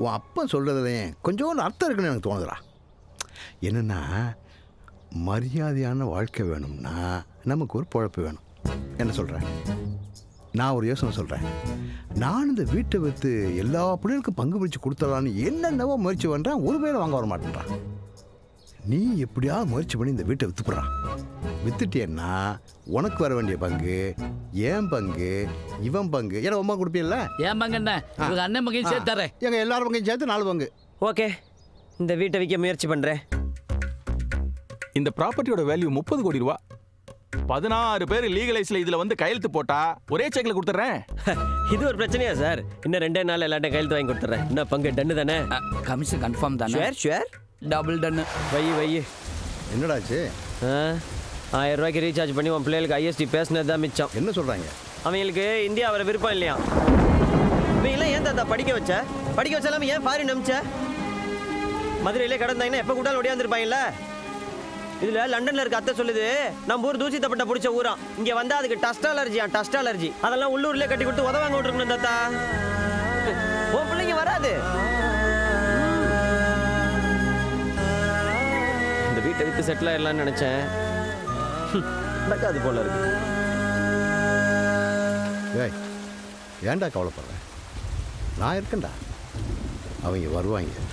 உன் அப்பா சொல்கிறதுலையும் கொஞ்சோண்டு அர்த்தம் இருக்குன்னு எனக்கு தோணுதுடா. என்னென்னா மரியாதையான வாழ்க்கை வேணும்னா நமக்கு ஒரு பொழப்பு வேணும். என்ன சொல்கிறேன்? நான் ஒரு யோசனை சொல்கிறேன். நான் இந்த வீட்டை விற்று எல்லா பிள்ளைகளுக்கும் பங்கு பிடிச்சி கொடுத்துடலான்னு என்னென்னவோ முயற்சி பண்ணுறேன். ஒரு பேரை வாங்க வர மாட்டேன்றான். நீ எப்படியாவது முயற்சி பண்ணி இந்த வீட்டை விற்றுப்படுறான். வித்துட்டேன்னா உனக்கு வர வேண்டிய பங்கு, என் பங்கு, இவன் பங்கு, ஏன்னா உமா கொடுப்பீல்ல? என் பங்கு என்ன, இவங்க அண்ணன் பங்கையும் சேர்த்து தரேன். எங்கள் எல்லாரும் பங்கையும் சேர்த்து 4 பங்கு. ஓகே, இந்த வீட்டை விற்க முயற்சி பண்ணுறேன். இந்த ப்ராப்பர்ட்டியோட வேல்யூ 30 கோடி ரூபா. 16 பேர் லீகலைஸ்ல இதுல வந்து கையெழுத்து போட்டா ஒரே செக்ல கொடுத்துறேன். இது ஒரு பிரச்சனையா சார்? இன்னும் 2 நாள் எல்லாத்தையும் கையெழுத்து வாங்கி கொடுத்துறேன். என்ன பங்கு டன்னு தானே? கமிஷன் கன்ஃபார்ம் தானே? ஷுவர் டபுள் டன்னு. வை என்னடாச்சு? 1000 ரூபாய்க்கு ரீசார்ஜ் பண்ணி உன் பிள்ளைகளுக்கு ஐஎஸ்டி பேசினது தான் மிச்சம். என்ன சொல்கிறாங்க? அவங்களுக்கு இந்தியா வர விருப்பம் இல்லையா? இவங்கெல்லாம் ஏன் தாத்தா படிக்க வச்சாலும் ஏன் ஃபாரின் அமிச்ச? மதுரையிலே கடந்தாங்கன்னா எப்போ கூட்டாலும் ஒடியாந்துருப்பாங்கல்ல. இதுல லண்டன்ல இருக்க அத்தை சொல்லுது, நம்ம ஊர் தூசி தப்பட்ட பிடிச்ச ஊரா, இங்க வந்தா அதுக்கு டஸ்ட் அலர்ஜி. அதெல்லாம் உள்ளூர்லயே கட்டி கொடுத்து உதவாங்க விட்டுருக்கணும் தாத்தா. உன் பிள்ளைங்க வராது. இந்த வீட்டை வித்து செட்டில் ஆயிடலாம்னு நினைச்சேன். நடக்காது போல இருக்கு. ஏய், ஏன்டா கவலைப்படுறேன்? நான் இருக்கேன்டா. அவங்க வருவாங்க.